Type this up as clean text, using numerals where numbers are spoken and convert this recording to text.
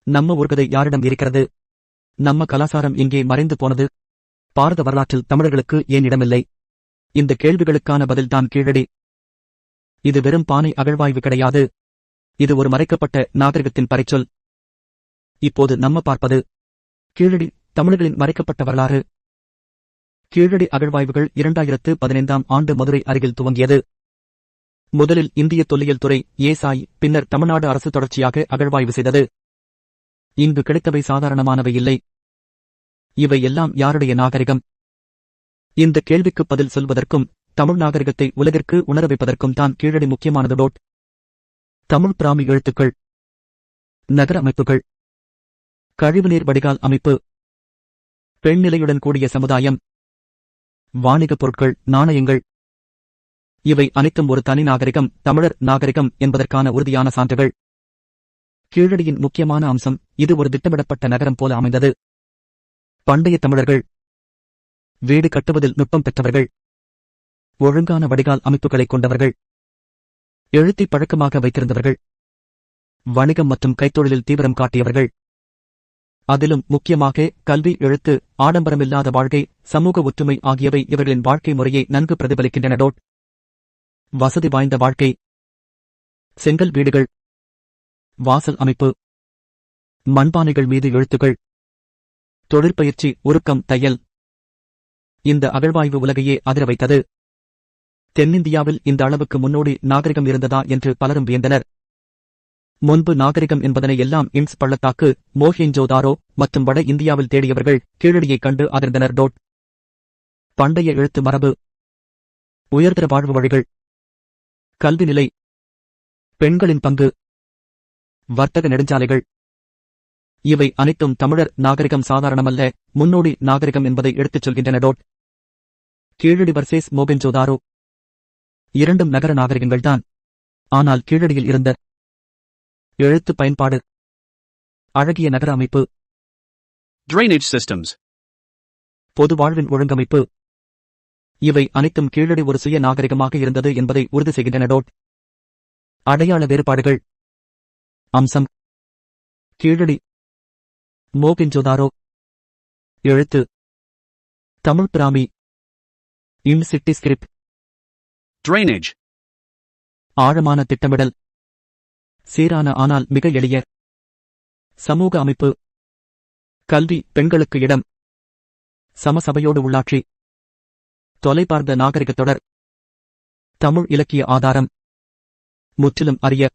நம்ம ஊர்கதை யாரிடம் இருக்கிறது? நம்ம கலாசாரம் எங்கே மறைந்து போனது? பாரத வரலாற்றில் தமிழர்களுக்கு ஏன் இடமில்லை? இந்த கேள்விகளுக்கான பதில்தான் கீழடி. இது வெறும் பானை அகழ்வாய்வு கிடையாது. இது ஒரு மறைக்கப்பட்ட நாகரிகத்தின் பறைச்சொல். இப்போது நம்ம பார்ப்பது கீழடி, தமிழர்களின் மறைக்கப்பட்ட வரலாறு. கீழடி அகழ்வாய்வுகள் 2015ஆம் ஆண்டு மதுரை அருகில் துவங்கியது. முதலில் இந்திய தொல்லியல் துறை ஏசாய், பின்னர் தமிழ்நாடு அரசு தொடர்ச்சியாக அகழ்வாய்வு செய்தது. இங்கு கிடைத்தவை சாதாரணமானவை இல்லை. இவை எல்லாம் யாருடைய நாகரிகம்? இந்த கேள்விக்கு பதில் சொல்வதற்கும் தமிழ் நாகரிகத்தை உலகிற்கு உணர வைப்பதற்கும் தான் கீழடி முக்கியமானது. தமிழ் பிராமி எழுத்துக்கள், நகர அமைப்புகள், கழிவுநீர் வடிகால் அமைப்பு, பெண்நிலையுடன் கூடிய சமுதாயம், வாணிகப் பொருட்கள், நாணயங்கள், இவை அனைத்தும் ஒரு தனி நாகரிகம், தமிழர் நாகரிகம் என்பதற்கான உறுதியான சான்றுகள். கீழடியின் முக்கியமான அம்சம், இது ஒரு திட்டமிடப்பட்ட நகரம் போல அமைந்தது. பண்டைய தமிழர்கள் வீடு கட்டுவதில் நுட்பம் பெற்றவர்கள், ஒழுங்கான வடிகால் அமைப்புகளைக் கொண்டவர்கள், எழுத்தை பழக்கமாக வைத்திருந்தவர்கள், வணிகம் மற்றும் கைத்தொழிலில் தீவிரம் காட்டியவர்கள். அதிலும் முக்கியமாக கல்வி, எழுத்து, ஆடம்பரமில்லாத வாழ்க்கை, சமூக ஒற்றுமை ஆகியவை இவர்களின் வாழ்க்கை முறையை நன்கு பிரதிபலிக்கின்றன. வசதி வாய்ந்த வாழ்க்கை, செங்கல் வீடுகள், வாசல் அமைப்பு, மண்பானைகள் மீது எழுத்துகள், தொழிற்பயிற்சி, உருக்கம், தையல். இந்த அகழ்வாய்வு உலகையே அதிர வைத்தது. தென்னிந்தியாவில் இந்த அளவுக்கு முன்னோடி நாகரிகம் இருந்ததா என்று பலரும் வியந்தனர். முன்பு நாகரிகம் என்பதனை எல்லாம் இன்ஸ் பள்ளத்தாக்கு, மோஹெஞ்சோதாரோ மற்றும் வட இந்தியாவில் தேடியவர்கள் கீழடியைக் கண்டு அதிர்ந்தனர். பண்டைய எழுத்து மரபு, உயர்தர வாழ்வு வழிகள், கல்வி நிலை, பெண்களின் பங்கு, வர்த்தக நெடுஞ்சாலைகள், இவை அனைத்தும் தமிழர் நாகரிகம் சாதாரணமல்ல, முன்னோடி நாகரிகம் என்பதை எடுத்துச் சொல்கின்றன. கீழடி வர்சேஸ் மோகெஞ்சோதாரோ இரண்டும் நகர நாகரிகங்கள்தான். ஆனால் கீழடியில் இருந்த எழுத்து பயன்பாடு, அழகிய நகர அமைப்பு, drainage systems, பொது வாழ்வின் ஒழுங்கமைப்பு, இவை அனைத்தும் கீழடி ஒரு சுய நாகரிகமாக இருந்தது என்பதை உறுதி செய்கின்றன. அடையாள வேறுபாடுகள். அம்சம், கீழடி, மோகெஞ்சோதாரோ எழுத்து, தமிழ் பிராமி, இன் சிட்டி ஸ்கிரிப்ட், drainage, ஆழமான திட்டமிடல், சீரான ஆனால் மிக எளிய சமூக அமைப்பு, கல்வி, பெண்களுக்கு இடம், சமசபையோடு உள்ளாட்சி, தொலைபார்ந்த நாகரிகத் தொடர், தமிழ் இலக்கிய ஆதாரம், முற்றிலும் அரிய